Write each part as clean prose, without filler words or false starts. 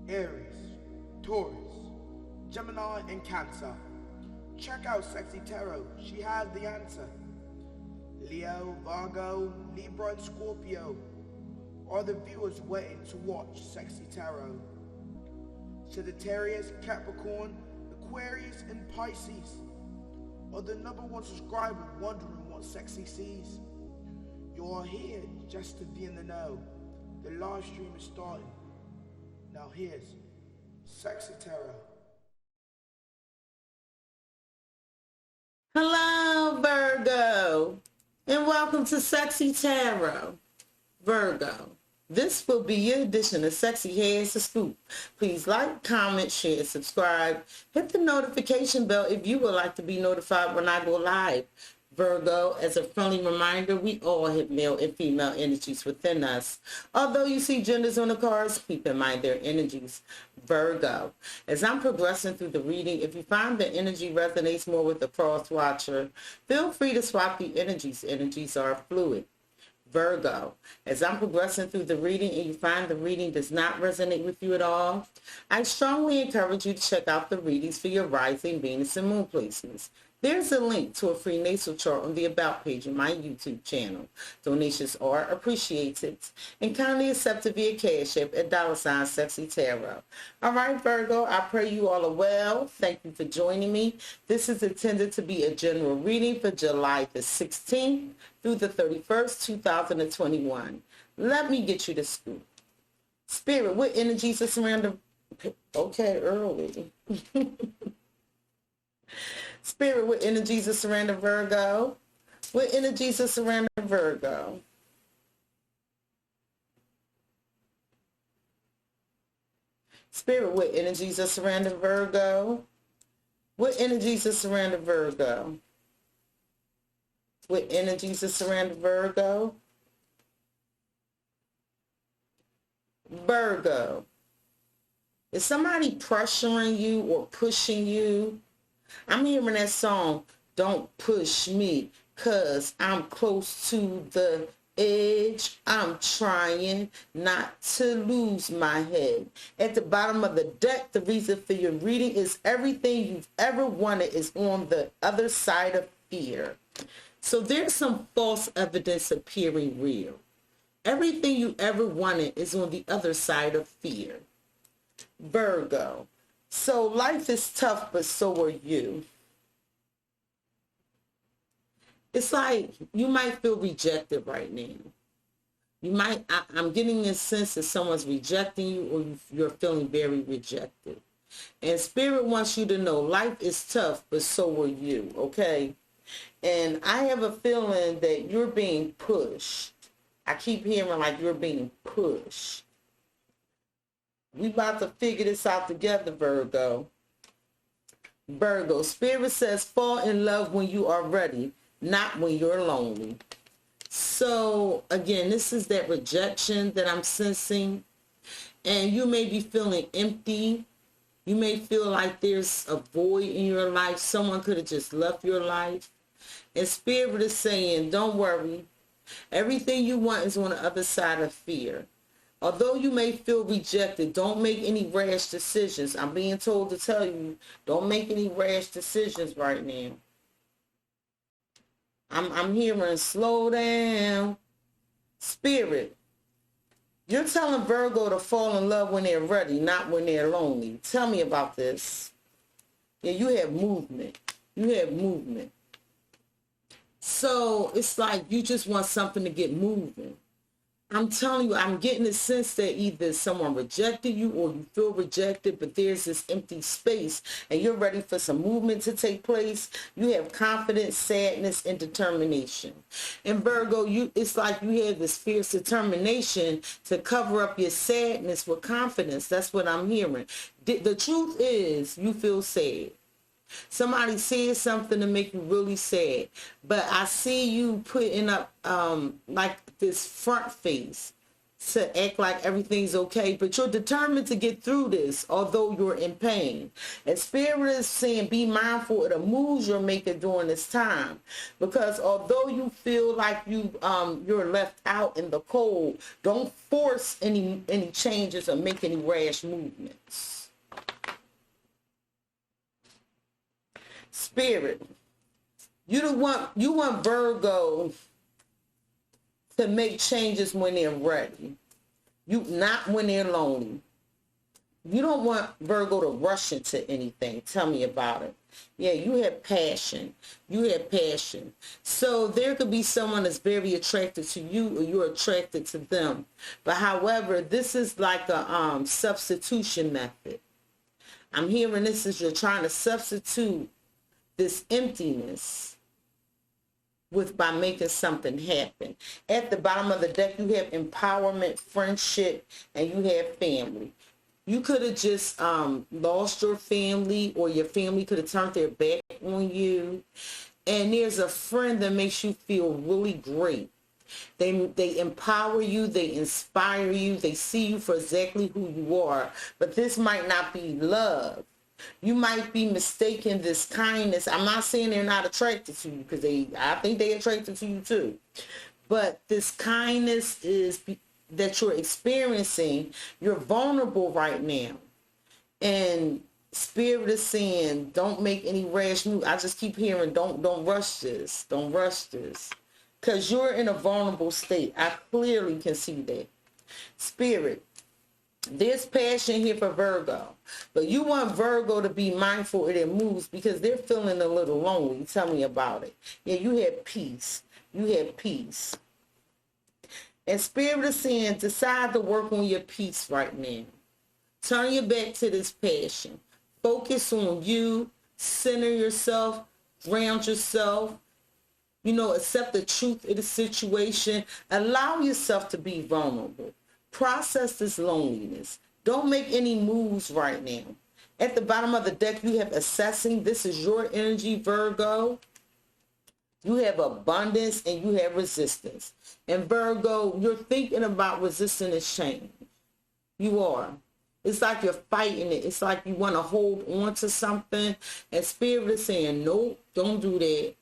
Aries, Taurus, Gemini, and Cancer. Check out Cexxi Tarot. She has the answer. Leo, Virgo, Libra, and Scorpio are the viewers waiting to watch Cexxi Tarot. Sagittarius, Capricorn, Aquarius, and Pisces are the #1 subscribers wondering what Cexxi sees. You are here just to be in the know. The live stream is starting. Now here's Cexxi Tarot. Hello, Virgo, and welcome to Cexxi Tarot. Virgo, this will be your edition of Cexxi Here's the Scoop. Please like, comment, share, subscribe. Hit the notification bell if you would like to be notified when I go live. Virgo, as a friendly reminder, we all have male and female energies within us. Although you see genders on the cards, keep in mind their energies. Virgo, as I'm progressing through the reading, if you find the energy resonates more with the cross watcher, feel free to swap the energies. Energies are fluid. Virgo, as I'm progressing through the reading and you find the reading does not resonate with you at all, I strongly encourage you to check out the readings for your rising, Venus, and Moon placements. There's a link to a free natal chart on the About page on my YouTube channel. Donations are appreciated and kindly accepted via Cash App at $Cexxi Tarot. All right, Virgo, I pray you all are well. Thank you for joining me. This is intended to be a general reading for July the 16th through the 31st, 2021. Let me get you the scoop. Spirit, what energies are surrounding? Okay, early. Spirit, what energies are surrounding Virgo? What energies are surrounding Virgo? Spirit, what energies are surrounding Virgo? What energies are surrounding Virgo? What energies are surrounding Virgo? Virgo, is somebody pressuring you or pushing you? I'm hearing that song, Don't Push Me, 'cause I'm close to the edge. I'm trying not to lose my head. At the bottom of the deck, the reason for your reading is everything you've ever wanted is on the other side of fear. So there's some false evidence appearing real. Everything you ever wanted is on the other side of fear. Virgo. So life is tough, but so are you. It's like you might feel rejected right now. I'm getting this sense that someone's rejecting you or you're feeling very rejected. And Spirit wants you to know life is tough, but so are you, okay? And I have a feeling that you're being pushed. I keep hearing like you're being pushed. We about to figure this out together, Virgo. Virgo, Spirit says fall in love when you are ready, not when you're lonely. So, again, this is that rejection that I'm sensing. And you may be feeling empty. You may feel like there's a void in your life. Someone could have just left your life. And Spirit is saying, don't worry. Everything you want is on the other side of fear. Although you may feel rejected, don't make any rash decisions. I'm being told to tell you, don't make any rash decisions right now. I'm hearing slow down. Spirit, you're telling Virgo to fall in love when they're ready, not when they're lonely. Tell me about this. Yeah, you have movement. You have movement. So it's like you just want something to get moving. I'm telling you, I'm getting the sense that either someone rejected you or you feel rejected, but there's this empty space and you're ready for some movement to take place. You have confidence, sadness, and determination. And Virgo, it's like you have this fierce determination to cover up your sadness with confidence. That's what I'm hearing. The truth is you feel sad. Somebody said something to make you really sad, but I see you putting up like this front face to act like everything's okay, but you're determined to get through this, although you're in pain. And Spirit is saying be mindful of the moves you're making during this time, because although you feel like you're left out in the cold, don't force any changes or make any rash movements. Spirit, you want Virgo to make changes when they're ready. Not when they're lonely. You don't want Virgo to rush into anything. Tell me about it. Yeah, you have passion. You have passion. So there could be someone that's very attracted to you, or you're attracted to them. But however, this is like a substitution method. I'm hearing this is you're trying to substitute this emptiness by making something happen. At the bottom of the deck, you have empowerment, friendship, and you have family. You could have just lost your family, or your family could have turned their back on you. And there's a friend that makes you feel really great. They empower you, they inspire you, they see you for exactly who you are. But this might not be love. You might be mistaking this kindness. I'm not saying they're not attracted to you, because I think they're attracted to you too. But this kindness is that you're experiencing. You're vulnerable right now. And Spirit is saying, don't make any rash move. I just keep hearing, don't rush this. Don't rush this. Because you're in a vulnerable state. I clearly can see that. Spirit, there's passion here for Virgo, but you want Virgo to be mindful of their moves, because they're feeling a little lonely. Tell me about it. Yeah, you have peace. You have peace. And Spirit is saying, decide to work on your peace right now. Turn your back to this passion. Focus on you. Center yourself. Ground yourself. Accept the truth of the situation. Allow yourself to be vulnerable. Process this loneliness. Don't make any moves right now. At the bottom of the deck, you have assessing. This is your energy, Virgo. You have abundance and you have resistance. And Virgo, you're thinking about resisting this change. You are. It's like you're fighting it. It's like you want to hold on to something. And Spirit is saying, nope, don't do that.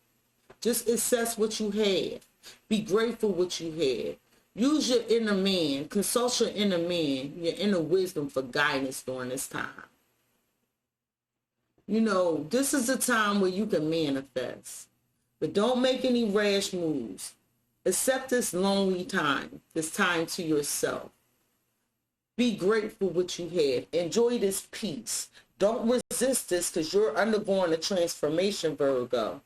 Just assess what you have. Be grateful what you have. Use your inner man. Consult your inner man, your inner wisdom for guidance during this time. This is a time where you can manifest. But don't make any rash moves. Accept this lonely time, this time to yourself. Be grateful what you have. Enjoy this peace. Don't resist this, because you're undergoing a transformation, Virgo.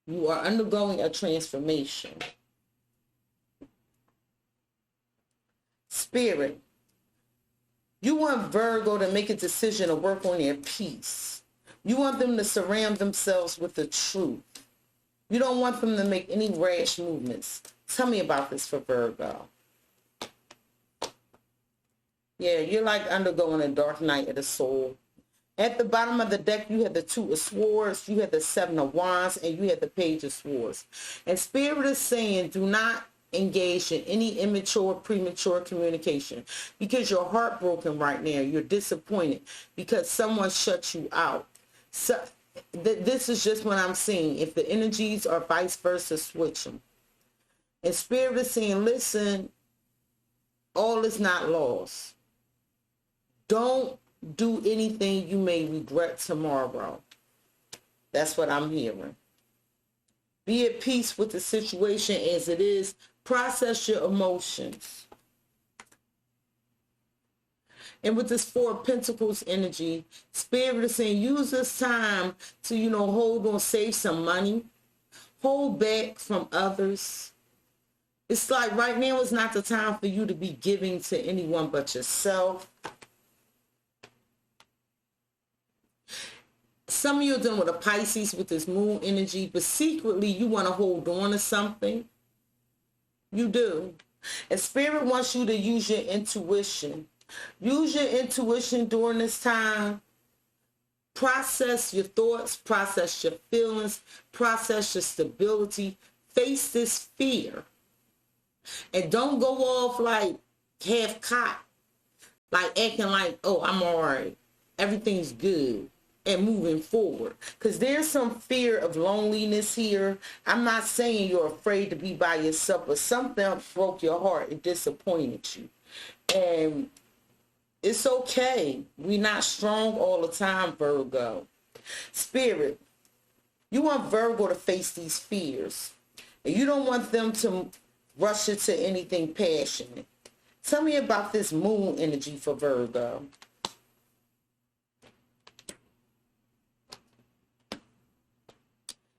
You are undergoing a transformation. Spirit, you want Virgo to make a decision to work on their peace. You want them to surround themselves with the truth. You don't want them to make any rash movements. Tell me about this for Virgo. Yeah, you're like undergoing a dark night of the soul. At the bottom of the deck, you have the Two of Swords, you have the Seven of Wands, and you have the Page of Swords. And Spirit is saying, do not engage in any immature, premature communication, because you're heartbroken right now. You're disappointed because someone shut you out. So this is just what I'm seeing. If the energies are vice versa, switch them. And Spirit is saying, listen, all is not lost. Don't do anything you may regret tomorrow. That's what I'm hearing. Be at peace with the situation as it is. Process your emotions. And with this Four of Pentacles energy, Spirit is saying, use this time to, hold on, save some money. Hold back from others. It's like right now is not the time for you to be giving to anyone but yourself. Some of you are dealing with a Pisces with this moon energy, but secretly you want to hold on to something. You do. And Spirit wants you to use your intuition. Use your intuition during this time. Process your thoughts, process your feelings, process your stability. Face this fear. And don't go off like half cocked, like acting like, oh, I'm all right. Everything's good and moving forward. Because there's some fear of loneliness here. I'm not saying you're afraid to be by yourself, but something broke your heart and disappointed you. And it's okay. We're not strong all the time, Virgo. Spirit, you want Virgo to face these fears. And you don't want them to rush into anything passionate. Tell me about this moon energy for Virgo.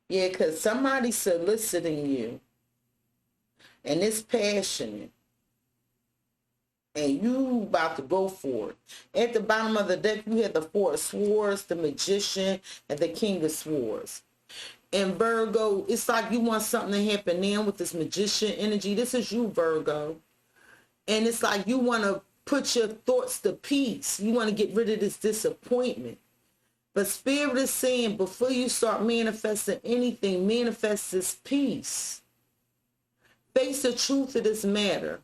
Yeah, because somebody's soliciting you. And it's passionate. And you about to go for it. At the bottom of the deck, you have the Four of Swords, the Magician, and the King of Swords. And Virgo, it's like you want something to happen now with this Magician energy. This is you, Virgo. And it's like you want to put your thoughts to peace. You want to get rid of this disappointment. But Spirit is saying, before you start manifesting anything, manifest this peace. Face the truth of this matter.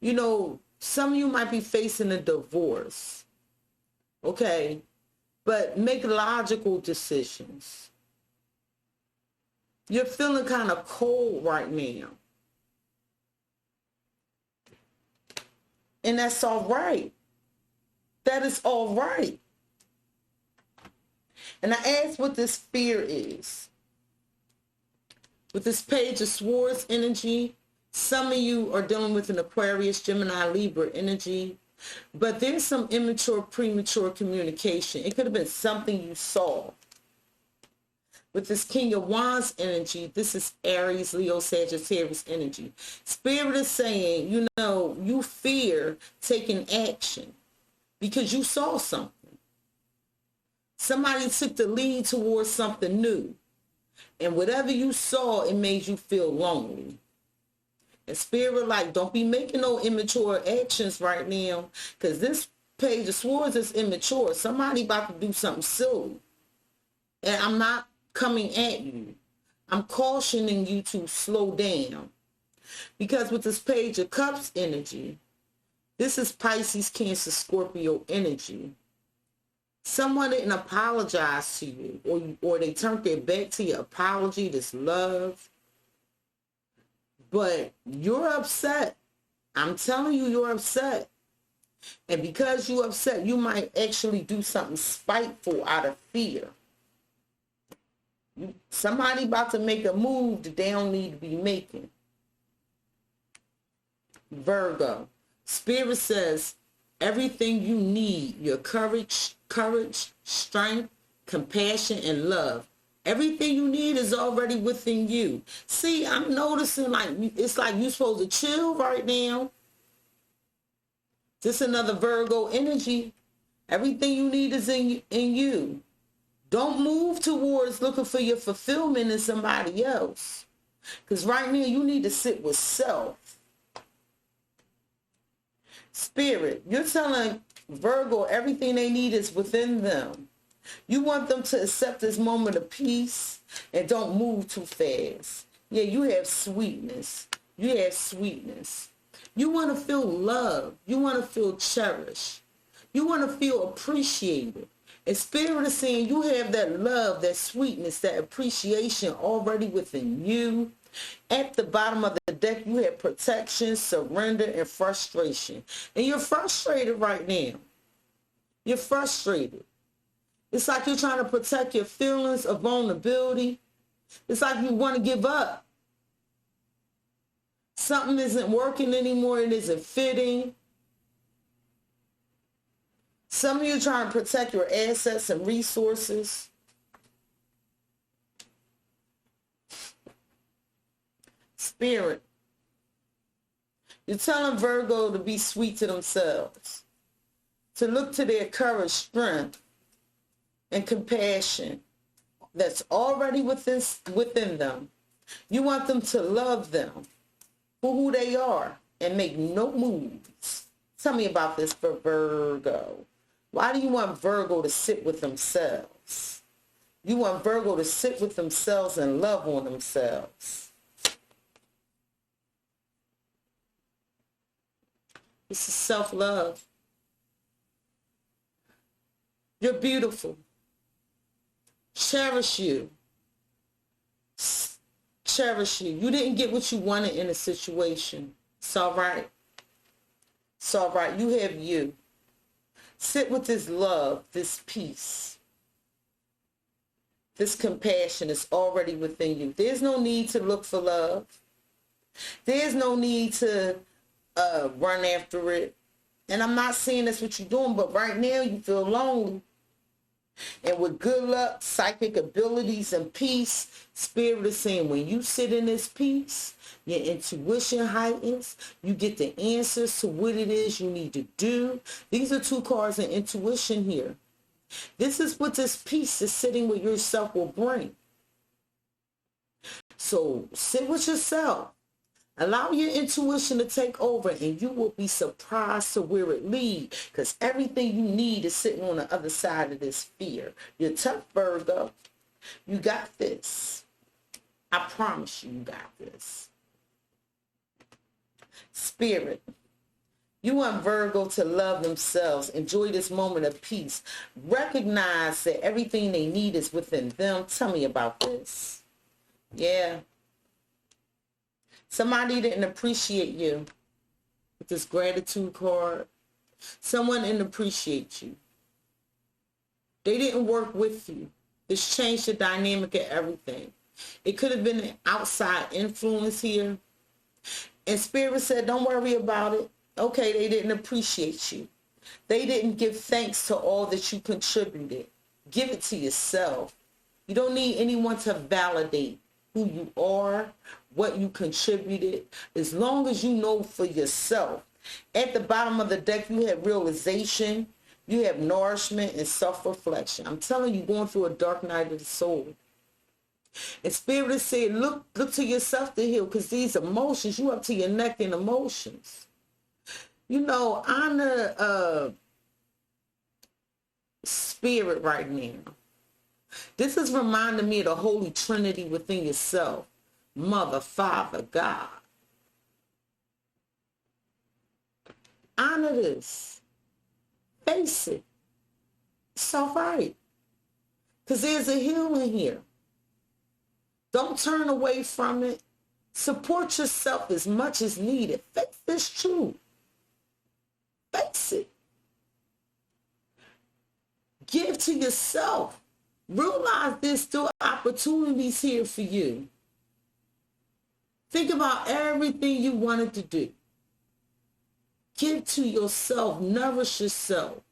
You know, some of you might be facing a divorce. Okay? But make logical decisions. You're feeling kind of cold right now. And that's all right. That is all right. And I asked what this fear is. With this Page of Swords energy, some of you are dealing with an Aquarius, Gemini, Libra energy. But there's some immature, premature communication. It could have been something you saw. With this King of Wands energy, this is Aries, Leo, Sagittarius energy. Spirit is saying, you know, you fear taking action because you saw something. Somebody took the lead towards something new. And whatever you saw, it made you feel lonely. And Spirit, like, don't be making no immature actions right now, because this Page of Swords is immature. Somebody about to do something silly. And I'm not coming at you. I'm cautioning you to slow down. Because with this Page of Cups energy, this is Pisces, Cancer, Scorpio energy. Someone didn't apologize to you, or they turned their back to your apology, this love. But you're upset. I'm telling you, you're upset. And because you're upset, you might actually do something spiteful out of fear. Somebody about to make a move that they don't need to be making. Virgo, Spirit says, everything you need, your courage, strength, compassion, and love. Everything you need is already within you. See, I'm noticing like it's like you're supposed to chill right now. Just another Virgo energy. Everything you need is in you. Don't move towards looking for your fulfillment in somebody else. Because right now you need to sit with self. Spirit, you're telling Virgo everything they need is within them. You want them to accept this moment of peace and don't move too fast. Yeah, you have sweetness. You have sweetness. You want to feel love. You want to feel cherished. You want to feel appreciated. And Spirit is saying you have that love, that sweetness, that appreciation already within you. At the bottom of the deck, you have protection, surrender, and frustration. And you're frustrated right now. You're frustrated. It's like you're trying to protect your feelings of vulnerability. It's like you want to give up. Something isn't working anymore. It isn't fitting. Some of you are trying to protect your assets and resources. Spirit, you're telling Virgo to be sweet to themselves, to look to their courage, strength, and compassion that's already within them. You want them to love them for who they are and make no moves. Tell me about this for Virgo. Why do you want Virgo to sit with themselves? You want Virgo to sit with themselves and love on themselves. This is self-love. You're beautiful. Cherish you. Cherish you. You didn't get what you wanted in a situation. It's all right. It's all right. You have you. Sit with this love, this peace, this compassion is already within you. There's no need to look for love. There's no need to run after it. And I'm not saying that's what you're doing, but right now you feel lonely. And with good luck, psychic abilities, and peace, Spirit is saying when you sit in this peace, your intuition heightens. You get the answers to what it is you need to do. These are 2 cards in intuition here. This is what this peace is sitting with yourself will bring. So sit with yourself. Allow your intuition to take over, and you will be surprised to where it leads, because everything you need is sitting on the other side of this fear. You're tough, Virgo. You got this. I promise you, you got this. Spirit, you want Virgo to love themselves, enjoy this moment of peace, recognize that everything they need is within them. Tell me about this. Yeah. Somebody didn't appreciate you with this gratitude card. Someone didn't appreciate you. They didn't work with you. This changed the dynamic of everything. It could have been an outside influence here. And Spirit said, don't worry about it. Okay, they didn't appreciate you. They didn't give thanks to all that you contributed. Give it to yourself. You don't need anyone to validate who you are, what you contributed, as long as you know for yourself. At the bottom of the deck, you have realization, you have nourishment, and self-reflection. I'm telling you, going through a dark night of the soul. And Spirit is saying, look to yourself to heal, because these emotions, you up to your neck in emotions. You know, honor Spirit right now. This is reminding me of the Holy Trinity within yourself. Mother, Father, God. Honor this. Face it. It's all right. Because there's a healing here. Don't turn away from it. Support yourself as much as needed. Face this truth. Face it. Give to yourself. Realize there's still opportunities here for you. Think about everything you wanted to do. Give to yourself. Nourish yourself.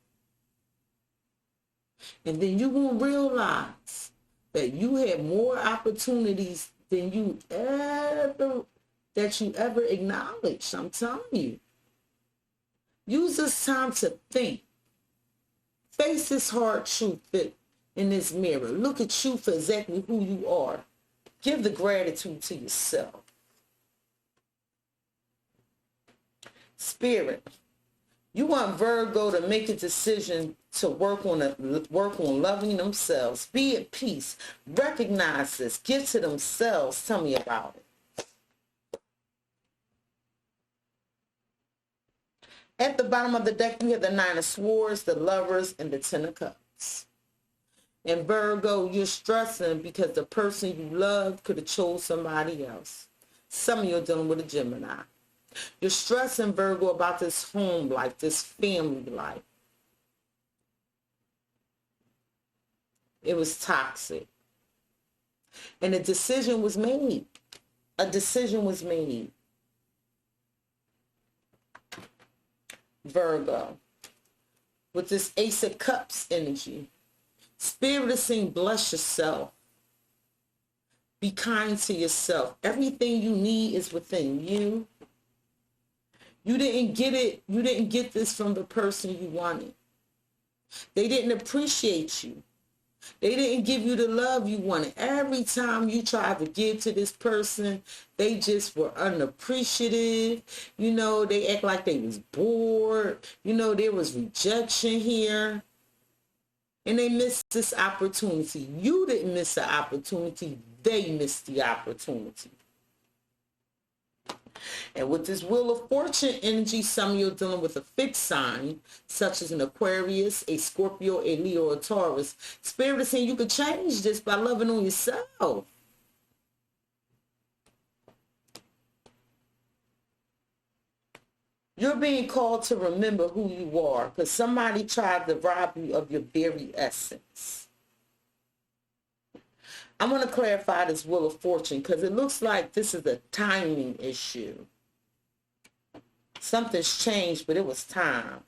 And then you will realize that you have more opportunities than you ever acknowledged. I'm telling you. Use this time to think. Face this hard truth in this mirror. Look at you for exactly who you are. Give the gratitude to yourself. Spirit, you want Virgo to make a decision to work on loving themselves. Be at peace. Recognize this. Give to themselves. Tell me about it. At the bottom of the deck, you have the 9 of Swords, the Lovers, and the 10 of Cups. And Virgo, you're stressing because the person you love could have chose somebody else. Some of you are dealing with a Gemini. You're stressing, Virgo, about this home life, this family life. It was toxic. And a decision was made. A decision was made. Virgo, with this Ace of Cups energy. Spirit is saying, bless yourself. Be kind to yourself. Everything you need is within you. You didn't get it. You didn't get this from the person you wanted. They didn't appreciate you. They didn't give you the love you wanted. Every time you tried to give to this person, they just were unappreciative. You know, they act like they was bored. You know, there was rejection here. And they missed this opportunity. You didn't miss the opportunity. They missed the opportunity. And with this Wheel of Fortune energy, some of you are dealing with a fixed sign, such as an Aquarius, a Scorpio, a Leo, or a Taurus. Spirit is saying you could change this by loving on yourself. You're being called to remember who you are because somebody tried to rob you of your very essence. I want to clarify this Wheel of Fortune because it looks like this is a timing issue. Something's changed, but it was time.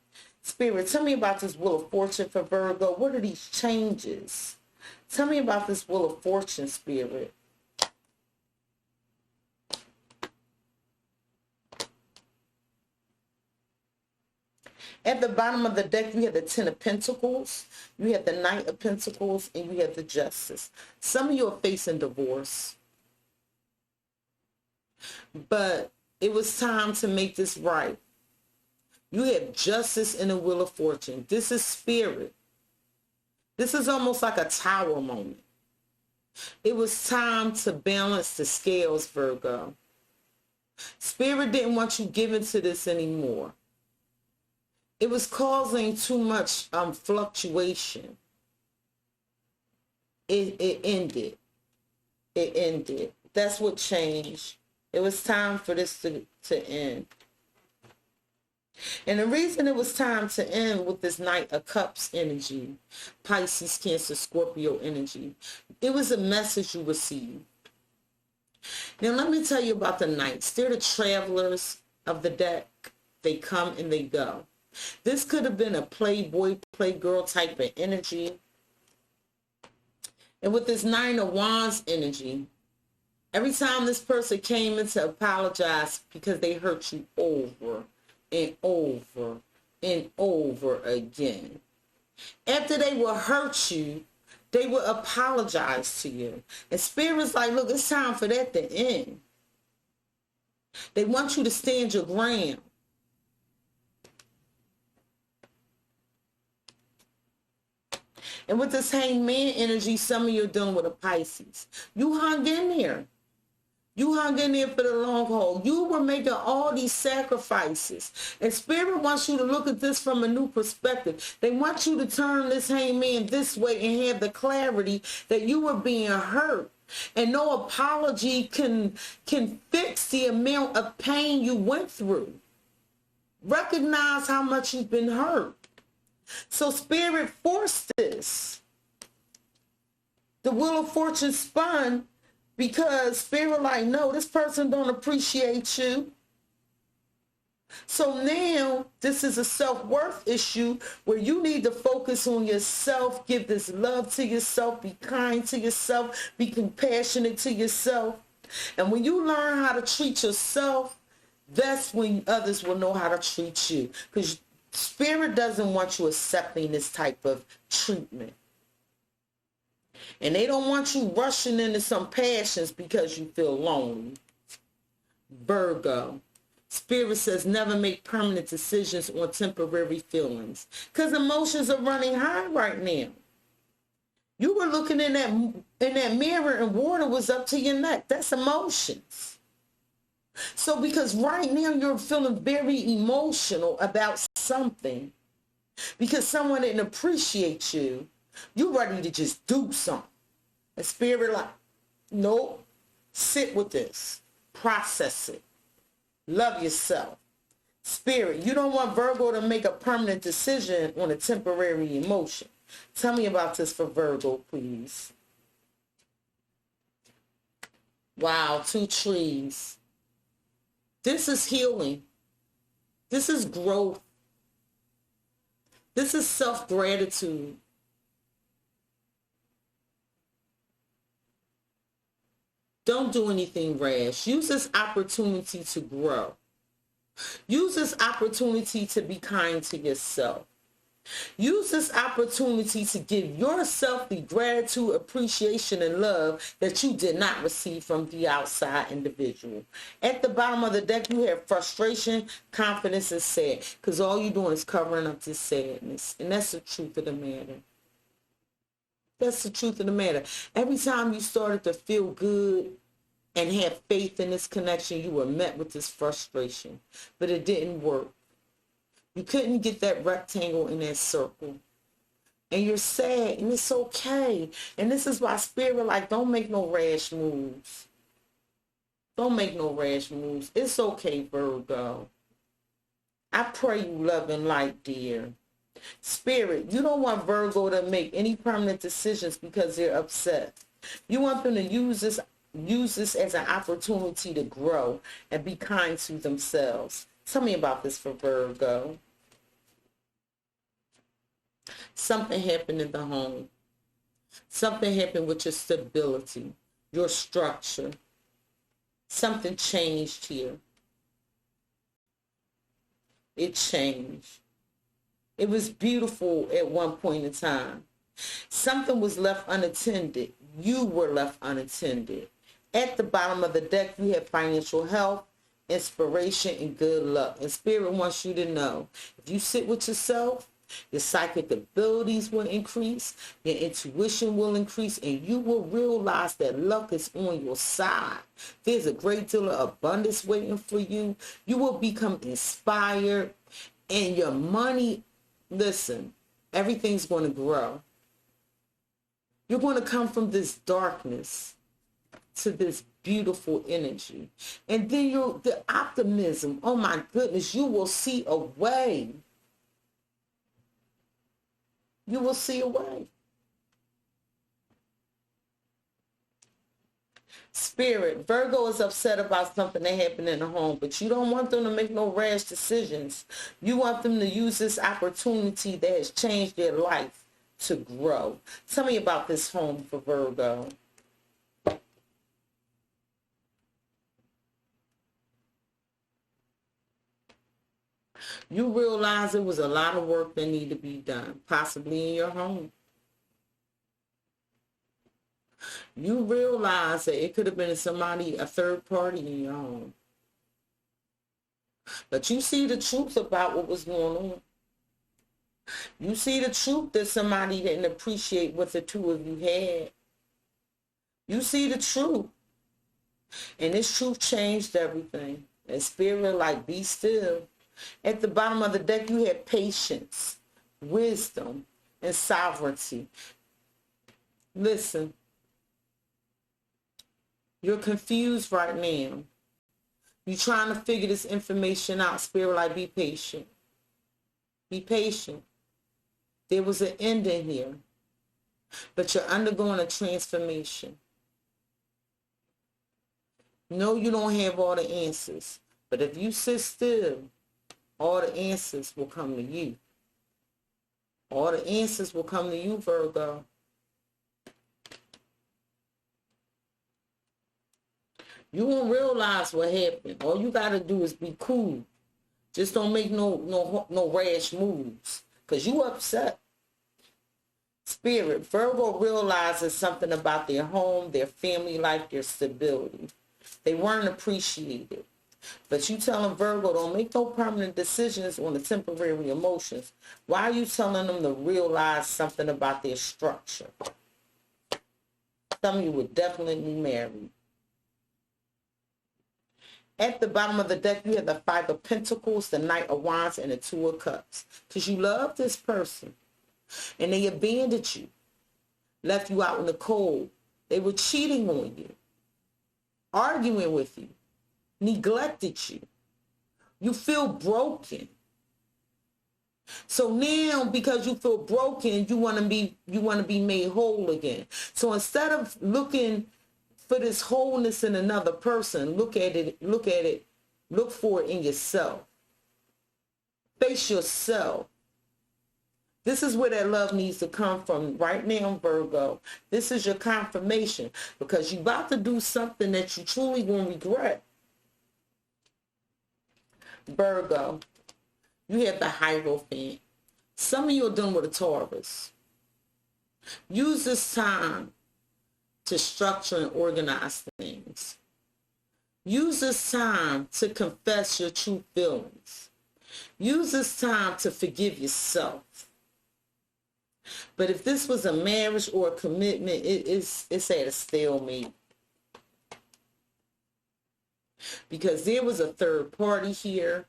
Spirit, tell me about this Wheel of Fortune for Virgo. What are these changes? Tell me about this Wheel of Fortune, Spirit. At the bottom of the deck, you have the Ten of Pentacles, you have the Knight of Pentacles, and you have the Justice. Some of you are facing divorce. But it was time to make this right. You have Justice in the Wheel of Fortune. This is Spirit. This is almost like a Tower moment. It was time to balance the scales, Virgo. Spirit didn't want you given to this anymore. It was causing too much fluctuation. It ended. It ended. That's what changed. It was time for this to end. And the reason it was time to end with this Knight of Cups energy, Pisces, Cancer, Scorpio energy, it was a message you received. Now let me tell you about the Knights. They're the travelers of the deck. They come and they go. This could have been a playboy, playgirl type of energy. And with this Nine of Wands energy, every time this person came in to apologize because they hurt you over and over and over again. After they will hurt you, they will apologize to you. And Spirit's like, look, it's time for that to end. They want you to stand your ground. And with this Hangman energy, some of you are dealing with a Pisces. You hung in there. You hung in there for the long haul. You were making all these sacrifices. And Spirit wants you to look at this from a new perspective. They want you to turn this Hangman this way and have the clarity that you were being hurt. And no apology can fix the amount of pain you went through. Recognize how much you've been hurt. So Spirit forced this. The Wheel of Fortune spun because Spirit like, no, this person don't appreciate you. So now this is a self-worth issue where you need to focus on yourself, give this love to yourself, be kind to yourself, be compassionate to yourself. And when you learn how to treat yourself, that's when others will know how to treat you. Because Spirit doesn't want you accepting this type of treatment. And they don't want you rushing into some passions because you feel lonely. Virgo. Spirit says never make permanent decisions on temporary feelings. Because emotions are running high right now. You were looking in that mirror and water was up to your neck. That's emotions. So because right now you're feeling very emotional about something because someone didn't appreciate you, you're ready to just do something. And Spirit like, nope, sit with this, process it, love yourself. Spirit, you don't want Virgo to make a permanent decision on a temporary emotion. Tell me about this for Virgo, please. Wow, 2 trees. This is healing. This is growth. This is self-gratitude. Don't do anything rash. Use this opportunity to grow. Use this opportunity to be kind to yourself. Use this opportunity to give yourself the gratitude, appreciation, and love that you did not receive from the outside individual. At the bottom of the deck, you have frustration, confidence, and sad. Because all you're doing is covering up this sadness. And that's the truth of the matter. That's the truth of the matter. Every time you started to feel good and have faith in this connection, you were met with this frustration, but it didn't work. You couldn't get that rectangle in that circle. And you're sad, and it's okay. And this is why Spirit, like, don't make no rash moves. Don't make no rash moves. It's okay, Virgo. I pray you love and light, dear. Spirit, you don't want Virgo to make any permanent decisions because they're upset. You want them to use this as an opportunity to grow and be kind to themselves. Tell me about this for Virgo. Something happened in the home. Something happened with your stability, your structure. Something changed here. It changed. It was beautiful at one point in time. Something was left unattended. You were left unattended. At the bottom of the deck, you have financial health, inspiration, and good luck. And Spirit wants you to know, if you sit with yourself, your psychic abilities will increase, your intuition will increase, and you will realize that luck is on your side. There's a great deal of abundance waiting for you. You will become inspired, and your money, listen, everything's going to grow. You're going to come from this darkness to this beautiful energy. And then the optimism, oh my goodness, you will see a way. You will see a way. Spirit, Virgo is upset about something that happened in the home, but you don't want them to make no rash decisions. You want them to use this opportunity that has changed their life to grow. Tell me about this home for Virgo. You realize there was a lot of work that needed to be done, possibly in your home. You realize that it could have been somebody, a third party in your home. But you see the truth about what was going on. You see the truth that somebody didn't appreciate what the two of you had. You see the truth. And this truth changed everything. And Spirit, like, be still. At the bottom of the deck, you have patience, wisdom, and sovereignty. Listen, you're confused right now. You're trying to figure this information out. Spirit, like, be patient. Be patient. There was an ending here, but you're undergoing a transformation. No, you don't have all the answers, but if you sit still, all the answers will come to you. All the answers will come to you, Virgo. You won't realize what happened. All you got to do is be cool. Just don't make no rash moves, because you upset. Spirit, Virgo realizes something about their home, their family life, their stability. They weren't appreciated. But you telling Virgo, don't make no permanent decisions on the temporary emotions. Why are you telling them to realize something about their structure? Some of you were definitely married. At the bottom of the deck, you have the Five of Pentacles, the Knight of Wands, and the Two of Cups. Because you love this person. And they abandoned you. Left you out in the cold. They were cheating on you. Arguing with you. Neglected you. You feel broken. So now, because you feel broken, you want to be made whole again. So instead of looking for this wholeness in another person, look for it in yourself. Face yourself. This is where that love needs to come from right now, Virgo. This is your confirmation, because you're about to do something that you truly won't regret. Virgo, you have the Hierophant. Some of you are dealing with a Taurus. Use this time to structure and organize things. Use this time to confess your true feelings. Use this time to forgive yourself. But if this was a marriage or a commitment, it's at a stalemate. because there was a third party here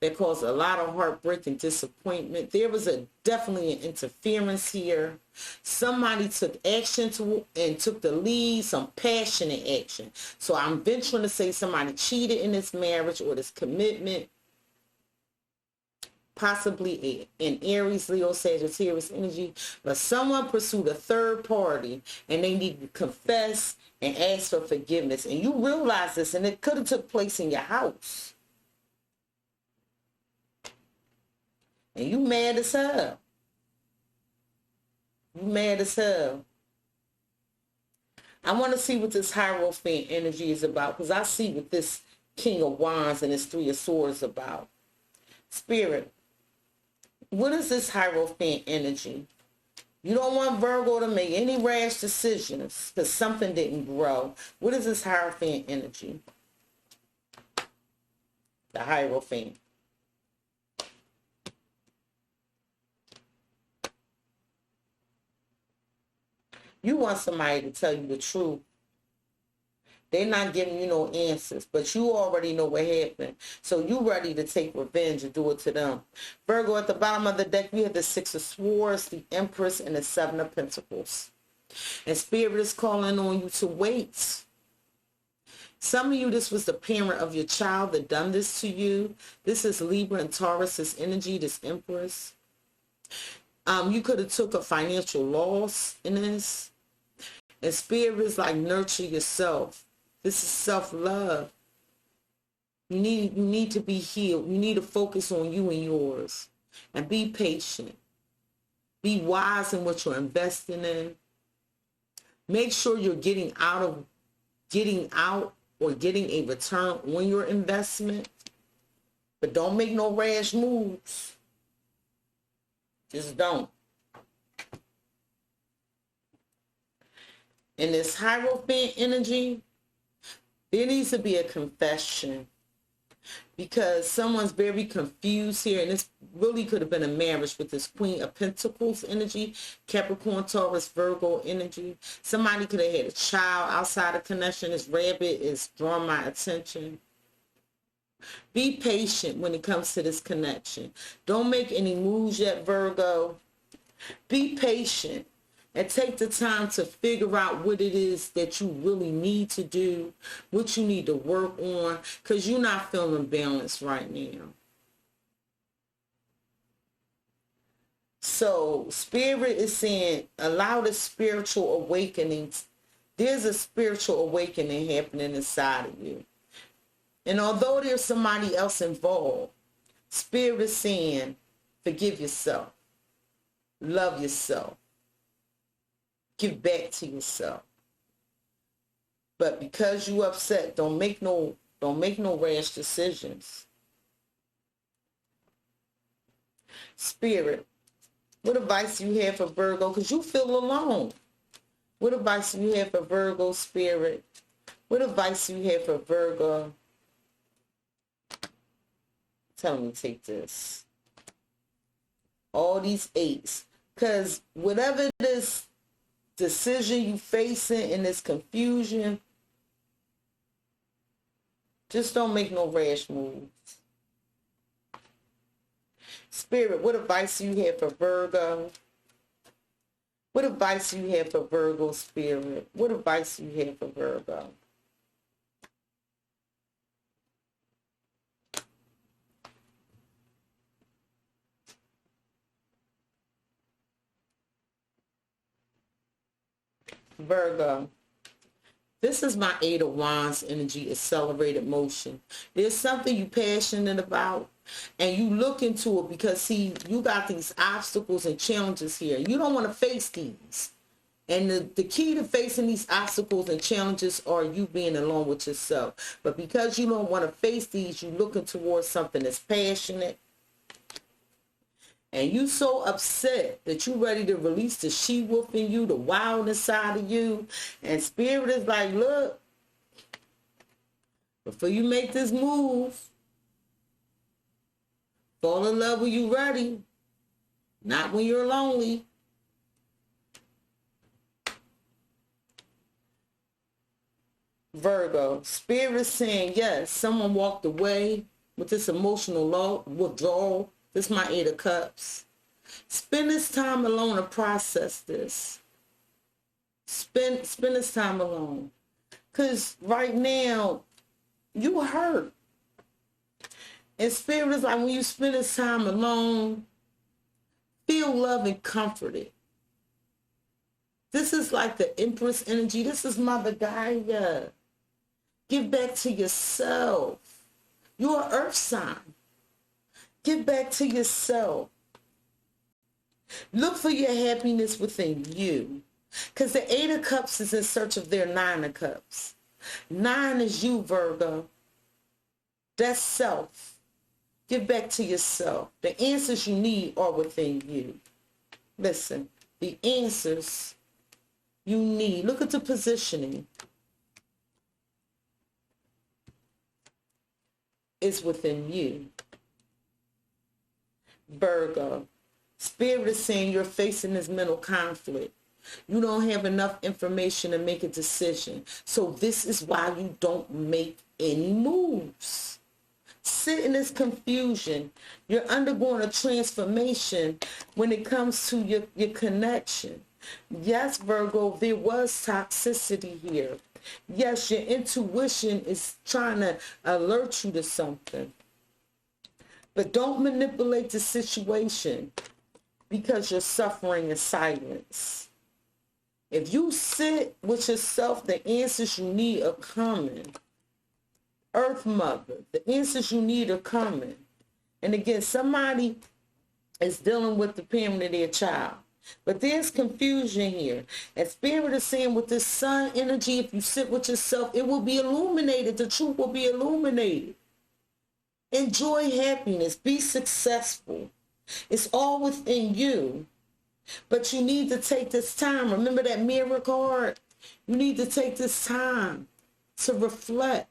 that caused a lot of heartbreak and disappointment. There was definitely an interference here. Somebody took action and took the lead, some passionate action. So I'm venturing to say somebody cheated in this marriage or this commitment. Possibly an Aries, Leo, Sagittarius energy, but someone pursued a third party and they need to confess and ask for forgiveness. And you realize this, and it could have took place in your house. And you mad as hell. You mad as hell. I want to see what this Hierophant energy is about, because I see what this King of Wands and this Three of Swords about. Spirit, what is this Hierophant energy? You don't want Virgo to make any rash decisions because something didn't grow. What is this Hierophant energy? The Hierophant. You want somebody to tell you the truth. They're not giving you no answers, but you already know what happened. So you ready to take revenge and do it to them. Virgo, at the bottom of the deck, we have the Six of Swords, the Empress, and the Seven of Pentacles. And Spirit is calling on you to wait. Some of you, this was the parent of your child that done this to you. This is Libra and Taurus' energy, this Empress. You could have took a financial loss in this. And Spirit is like, nurture yourself. This is self-love. You need to be healed. You need to focus on you and yours. And be patient. Be wise in what you're investing in. Make sure you're getting out or getting a return on your investment. But don't make no rash moves. Just don't. In this Hierophant energy, there needs to be a confession, because someone's very confused here, and this really could have been a marriage with this Queen of Pentacles energy, Capricorn, Taurus, Virgo energy. Somebody could have had a child outside of connection. This rabbit is drawing my attention. Be patient when it comes to this connection. Don't make any moves yet, Virgo. Be patient. And take the time to figure out what it is that you really need to do, what you need to work on, because you're not feeling balanced right now. So Spirit is saying, allow the spiritual awakening. There's a spiritual awakening happening inside of you. And although there's somebody else involved, Spirit is saying, forgive yourself. Love yourself. Give back to yourself. But because you upset, don't make no rash decisions. Spirit, what advice do you have for Virgo? Because you feel alone. What advice do you have for Virgo, Spirit? What advice do you have for Virgo? Tell me to take this. All these eights. Because whatever this decision you facing in this confusion, just don't make no rash moves. Spirit, what advice do you have for Virgo? What advice do you have for Virgo, Spirit? What advice do you have for Virgo? Virgo, this is my Eight of Wands energy, accelerated motion. There's something you're passionate about, and you look into it because, see, you got these obstacles and challenges here. You don't want to face these. And the key to facing these obstacles and challenges are you being alone with yourself. But because you don't want to face these, you're looking towards something that's passionate. And you so upset that you ready to release the she-wolf in you, the wild inside of you. And Spirit is like, look, before you make this move, fall in love when you're ready, not when you're lonely. Virgo, Spirit is saying, yes, someone walked away with this emotional withdrawal. This is my Eight of Cups. Spend this time alone to process this. Spend this time alone. Because right now, you hurt. And Spirit is like, when you spend this time alone, feel loved and comforted. This is like the Empress energy. This is Mother Gaia. Give back to yourself. You're an earth sign. Give back to yourself. Look for your happiness within you. Because the Eight of Cups is in search of their Nine of Cups. 9 is you, Virgo. That's self. Give back to yourself. The answers you need are within you. Listen, the answers you need. Look at the positioning. It's within you. Virgo, Spirit is saying you're facing this mental conflict. You don't have enough information to make a decision. So this is why you don't make any moves. Sit in this confusion. You're undergoing a transformation when it comes to your connection. Yes, Virgo, there was toxicity here. Yes, your intuition is trying to alert you to something. But don't manipulate the situation because you're suffering in silence. If you sit with yourself, the answers you need are coming. Earth Mother, the answers you need are coming. And again, somebody is dealing with the parent of their child. But there's confusion here. And Spirit is saying with this sun energy, if you sit with yourself, it will be illuminated. The truth will be illuminated. Enjoy happiness. Be successful. It's all within you. But you need to take this time. Remember that mirror card? You need to take this time to reflect.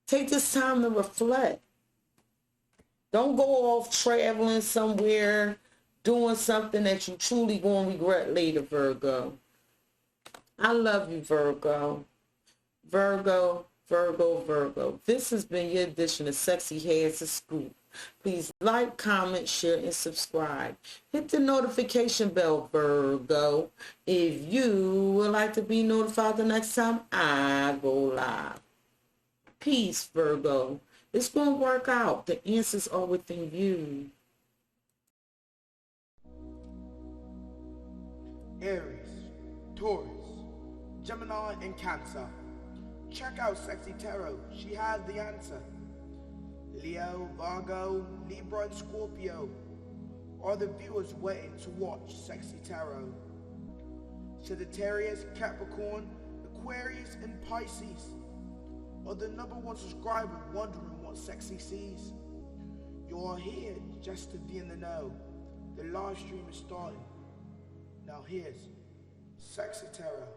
Take this time to reflect. Don't go off traveling somewhere, doing something that you truly going to regret later, Virgo. I love you, Virgo. Virgo, Virgo, Virgo. This has been your edition of Cexxi Has a Scoop. Please like, comment, share, and subscribe. Hit the notification bell, Virgo, if you would like to be notified the next time I go live. Peace, Virgo. It's going to work out. The answers are within you. Aries, Taurus, Gemini, and Cancer. Check out Cexxi Tarot. She has the answer. Leo, Virgo, Libra, and Scorpio are the viewers waiting to watch Cexxi Tarot. Sagittarius, Capricorn, Aquarius, and Pisces are the #1 subscriber wondering what Cexxi sees. You are here just to be in the know. The live stream is starting. Now here's Cexxi Tarot.